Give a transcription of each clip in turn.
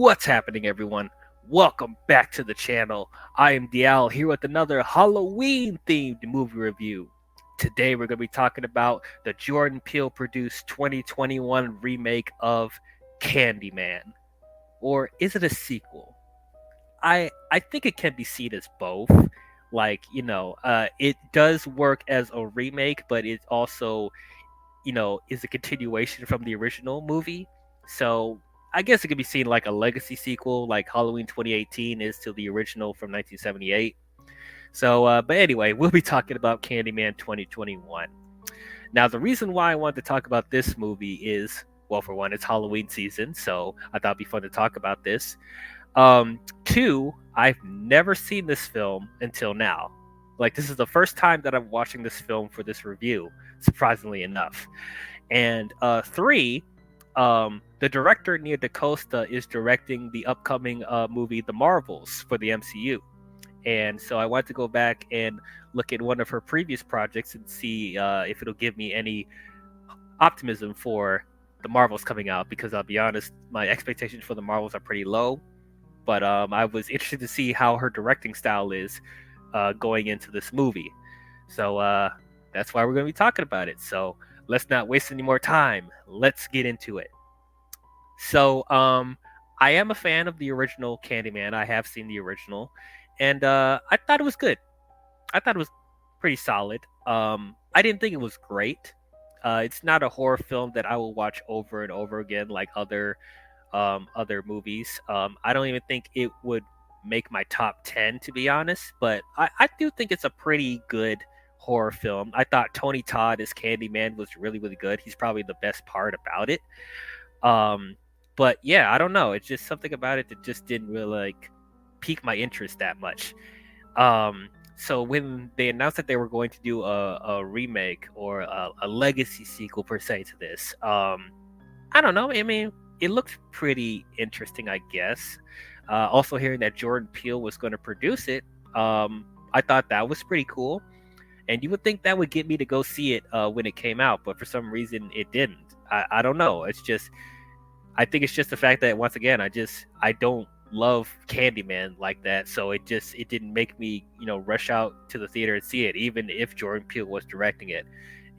What's happening, everyone? Welcome back to the channel. I am Dial here with another Halloween themed movie review. Today, we're going to be talking about the Jordan Peele produced 2021 remake of Candyman. Or is it a sequel? I think it can be seen as both. It does work as a remake, but it also is a continuation from the original movie. So I guess it could be seen like a legacy sequel, like Halloween 2018 is to the original from 1978. But anyway, we'll be talking about Candyman 2021. Now, the reason why I wanted to talk about this movie is, well, for one, it's Halloween season, so I thought it'd be fun to talk about this. Two, I've never seen this film until now. Like, this is the first time that I'm watching this film for this review, surprisingly enough. And three, the director Nia DaCosta is directing the upcoming movie The Marvels for the MCU. And so I wanted to go back and look at one of her previous projects and see if it'll give me any optimism for The Marvels coming out, because I'll be honest, my expectations for The Marvels are pretty low. But I was interested to see how her directing style is going into this movie. So that's why we're going to be talking about it. So let's not waste any more time. Let's get into it. So I am a fan of the original Candyman. I have seen the original, and I thought it was good. I thought it was pretty solid. I didn't think it was great. It's not a horror film that I will watch over and over again like other movies. I don't even think it would make my top 10, to be honest, but I do think it's a pretty good horror film. I thought Tony Todd as Candyman was really, really good. He's probably the best part about it. But yeah, I don't know. It's just something about it that just didn't really like pique my interest that much. So when they announced that they were going to do a remake or a legacy sequel per se to this, I don't know. I mean, it looked pretty interesting, I guess. Also, hearing that Jordan Peele was going to produce it, I thought that was pretty cool. And you would think that would get me to go see it when it came out, but for some reason it didn't. I don't know. I think it's just the fact that, once again, I don't love Candyman like that, so it didn't make me rush out to the theater and see it, even if Jordan Peele was directing it.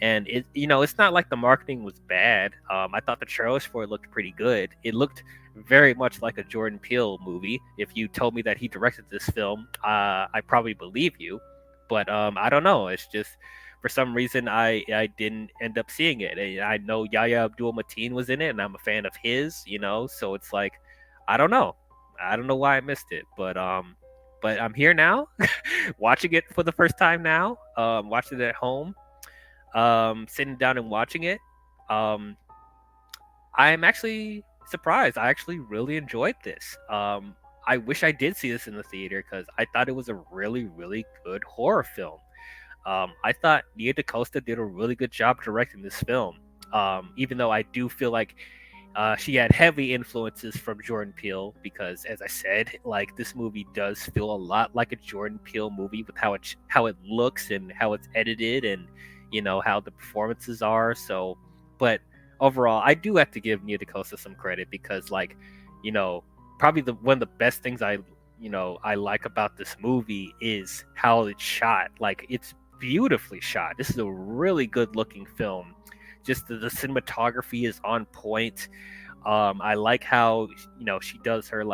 And it's not like the marketing was bad. I thought the trailers for it looked pretty good. It looked very much like a Jordan Peele movie. If you told me that he directed this film, I probably believe you. But I don't know. It's just, for some reason, I didn't end up seeing it. And I know Yahya Abdul-Mateen was in it, and I'm a fan of his. So it's like, I don't know. I don't know why I missed it, but I'm here now, watching it for the first time now. Watching it at home. Sitting down and watching it. I'm actually surprised. I actually really enjoyed this. I wish I did see this in the theater, because I thought it was a really, really good horror film. I thought Nia DaCosta did a really good job directing this film. Even though I do feel like she had heavy influences from Jordan Peele, because, as I said, like, this movie does feel a lot like a Jordan Peele movie with how it looks and how it's edited, and how the performances are. So, but overall, I do have to give Nia DaCosta some credit, because, like, probably one of the best things I like about this movie is how it's shot. Like, it's beautifully shot. This is a really good looking film. Just the cinematography is on point. I like how she does her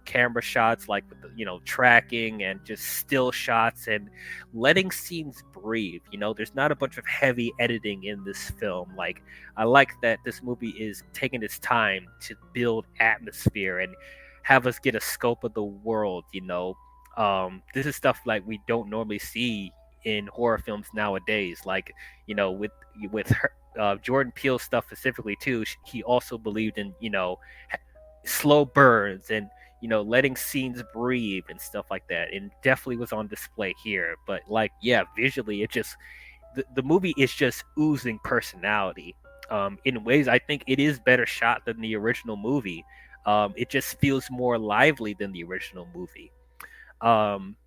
camera shots, like with the tracking and just still shots and letting scenes breathe. There's not a bunch of heavy editing in this film. Like, I like that this movie is taking its time to build atmosphere and have us get a scope of the world. This is stuff like we don't normally see in horror films nowadays. Like, with her. Jordan Peele stuff specifically too, he also believed in slow burns and letting scenes breathe and stuff like that, and definitely was on display here. But visually, the movie is just oozing personality. In ways, I think it is better shot than the original movie. It just feels more lively than the original movie.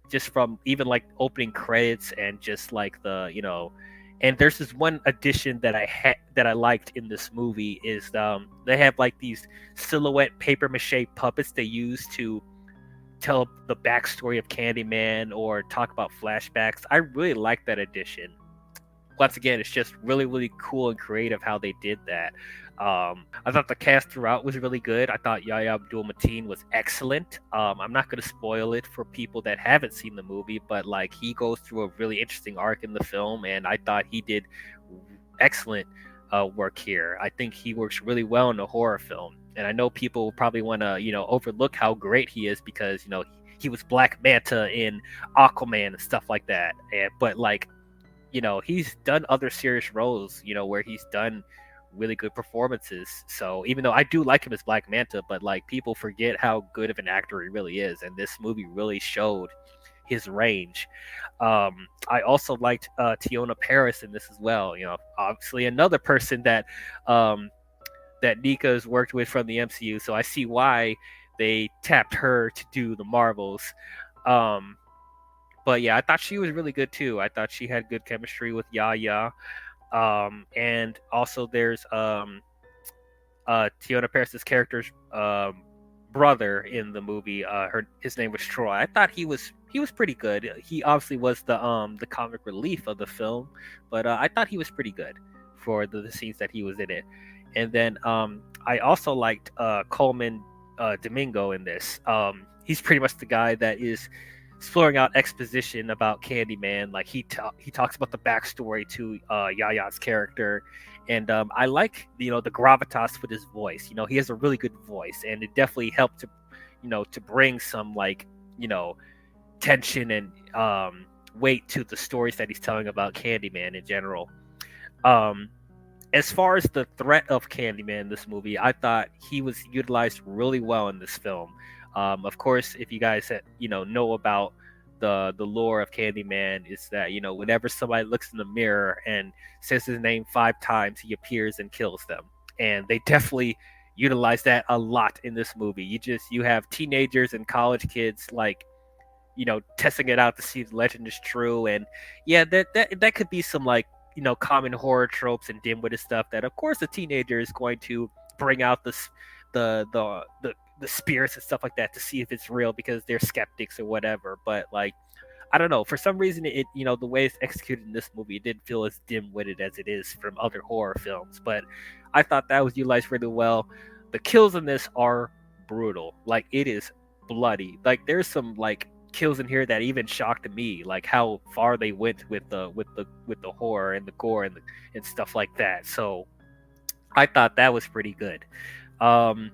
Just from even like opening credits and just like the And there's this one addition that that I liked in this movie is they have like these silhouette paper mache puppets they use to tell the backstory of Candyman or talk about flashbacks. I really like that addition. Once again, it's just really, really cool and creative how they did that. I thought the cast throughout was really good. I thought Yahya Abdul-Mateen was excellent. I'm not going to spoil it for people that haven't seen the movie, but like he goes through a really interesting arc in the film, and I thought he did excellent work here. I think he works really well in a horror film, and I know people probably want to overlook how great he is because he was Black Manta in Aquaman and stuff like that. But like he's done other serious roles, where he's done really good performances. So even though I do like him as Black Manta, but like people forget how good of an actor he really is, and this movie really showed his range. I also liked Tiona Paris in this as well. Obviously another person that that Nika's worked with from the MCU, so I see why they tapped her to do the Marvels. Um, but yeah, I thought she was really good too. I thought she had good chemistry with Yaya. And also there's Tiona Paris's character's brother in the movie. His name was Troy. I thought he was pretty good. He obviously was the comic relief of the film, but I thought he was pretty good for the scenes that he was in it. And then I also liked Coleman Domingo in this. He's pretty much the guy that is exploring out exposition about Candyman. Like he talks about the backstory to Yaya's character, and I like the gravitas with his voice. He has a really good voice, and it definitely helped to to bring some like tension and weight to the stories that he's telling about Candyman in general. Um, as far as the threat of Candyman in this movie, I thought he was utilized really well in this film. Of course, if you guys know about the lore of Candyman, is that whenever somebody looks in the mirror and says his name 5 times, he appears and kills them. And they definitely utilize that a lot in this movie. You have teenagers and college kids like testing it out to see if the legend is true. And yeah, that could be some like common horror tropes and dim-witted stuff that of course the teenager is going to bring out the spirits and stuff like that to see if it's real because they're skeptics or whatever. But like I don't know, for some reason it the way it's executed in this movie, it didn't feel as dim-witted as it is from other horror films. But I thought that was utilized really well. The kills in this are brutal. Like it is bloody. Like there's some like kills in here that even shocked me, like how far they went with the horror and the gore and stuff like that. So I thought that was pretty good. Um,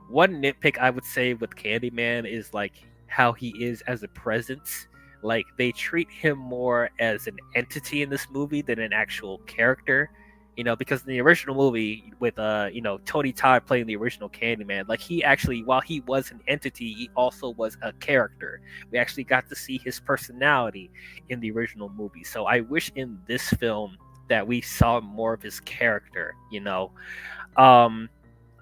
One nitpick I would say with Candyman is like how he is as a presence. Like they treat him more as an entity in this movie than an actual character. Because in the original movie with Tony Todd playing the original Candyman, like he actually, while he was an entity, he also was a character. We actually got to see his personality in the original movie. So I wish in this film that we saw more of his character. Um,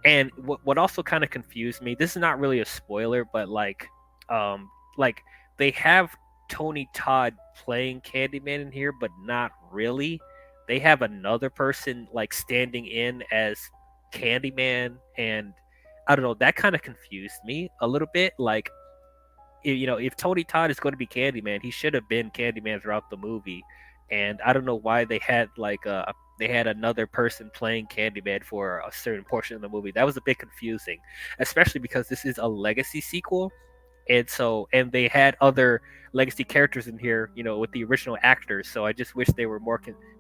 and what also kind of confused me, this is not really a spoiler, but like they have Tony Todd playing Candyman in here, but not really. They have another person like standing in as Candyman, and I don't know, that kind of confused me a little bit. Like if Tony Todd is going to be Candyman, he should have been Candyman throughout the movie. And I don't know why they had they had another person playing Candyman for a certain portion of the movie. That was a bit confusing, especially because this is a legacy sequel, and they had other legacy characters in here, with the original actors. So I just wish they were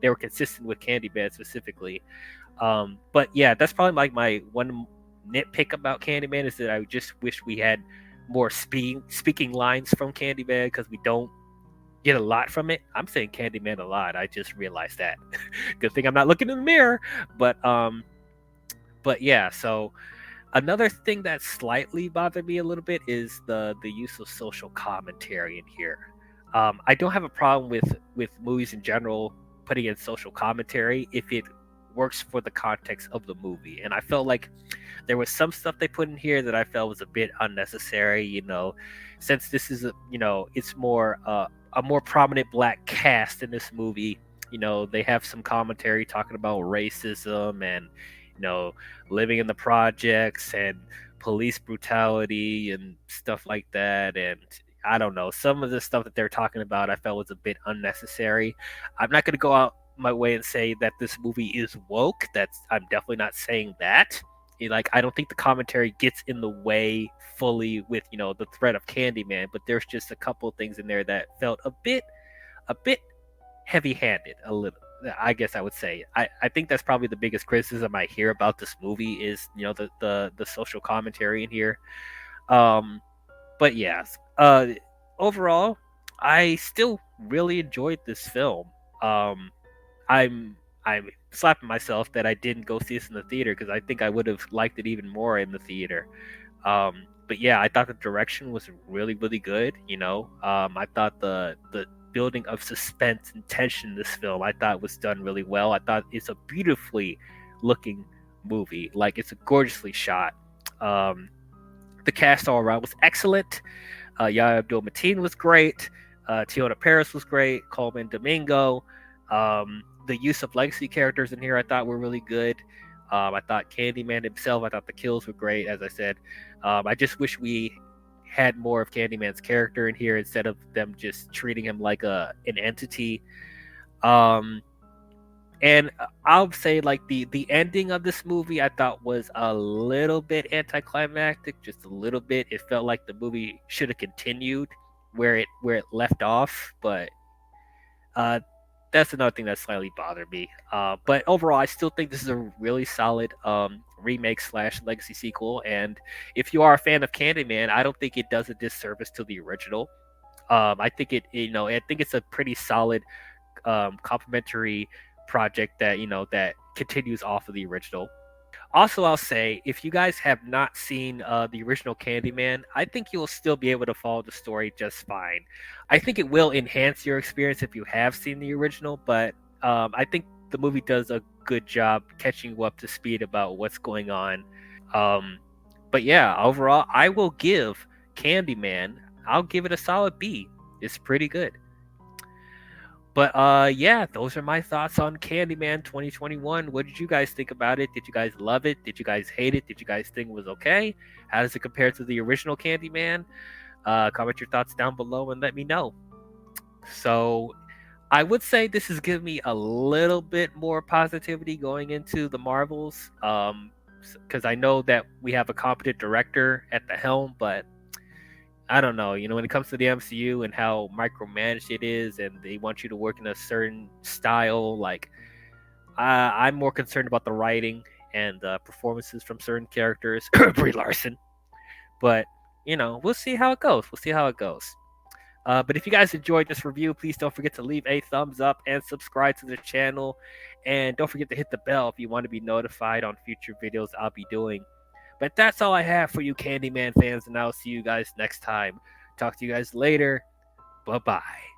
they were consistent with Candyman specifically. But yeah, that's probably like my one nitpick about Candyman is that I just wish we had more speaking lines from Candyman because we don't get a lot from it. I'm saying Candyman a lot. I just realized that. Good thing I'm not looking in the mirror. But yeah, so another thing that slightly bothered me a little bit is the use of social commentary in here. I don't have a problem with movies in general putting in social commentary if it works for the context of the movie. And I felt like there was some stuff they put in here that I felt was a bit unnecessary. Since this is it's more a more prominent black cast in this movie. They have some commentary talking about racism and living in the projects and police brutality and stuff like that. And I don't know, some of the stuff that they're talking about I felt was a bit unnecessary. I'm not going to go out my way and say that this movie is woke. I'm definitely not saying that. Like, I don't think the commentary gets in the way fully with the threat of Candyman, but there's just a couple of things in there that felt a bit heavy-handed, a little. I guess I would say. I think that's probably the biggest criticism I hear about this movie is the social commentary in here. Um, but yes, overall, I still really enjoyed this film. Um, I'm slapping myself that I didn't go see this in the theater because I think I would have liked it even more in the theater. But yeah, I thought the direction was really, really good. I thought the building of suspense and tension in this film I thought was done really well. I thought it's a beautifully looking movie. Like, it's a gorgeously shot. Um, the cast all around was excellent. Yahya Abdul-Mateen was great. Tiona Paris was great. Coleman Domingo. The use of legacy characters in here I thought were really good. I thought Candyman himself, I thought the kills were great, as I said. I just wish we had more of Candyman's character in here instead of them just treating him like an entity. Um, and I'll say, like, the ending of this movie I thought was a little bit anticlimactic, just a little bit. It felt like the movie should have continued where it left off, but uh, that's another thing that slightly bothered me. But overall, I still think this is a really solid remake slash legacy sequel. And if you are a fan of Candyman, I don't think it does a disservice to the original. I think I think it's a pretty solid complementary project that continues off of the original. Also, I'll say, if you guys have not seen the original Candyman, I think you'll still be able to follow the story just fine. I think it will enhance your experience if you have seen the original, but I think the movie does a good job catching you up to speed about what's going on. Um, but yeah, overall, I will give Candyman, I'll give it a solid B. It's pretty good. But yeah, those are my thoughts on Candyman 2021. What did you guys think about it? Did you guys love it? Did you guys hate it? Did you guys think it was okay? How does it compare to the original Candyman? Comment your thoughts down below and let me know. So I would say this has given me a little bit more positivity going into the Marvels. Because I know that we have a competent director at the helm, but I don't know, when it comes to the MCU and how micromanaged it is, and they want you to work in a certain style, like, I'm more concerned about the writing and the performances from certain characters, Brie Larson. But we'll see how it goes. We'll see how it goes. But if you guys enjoyed this review, please don't forget to leave a thumbs up and subscribe to the channel. And don't forget to hit the bell if you want to be notified on future videos I'll be doing. But that's all I have for you Candyman fans, and I'll see you guys next time. Talk to you guys later. Bye-bye.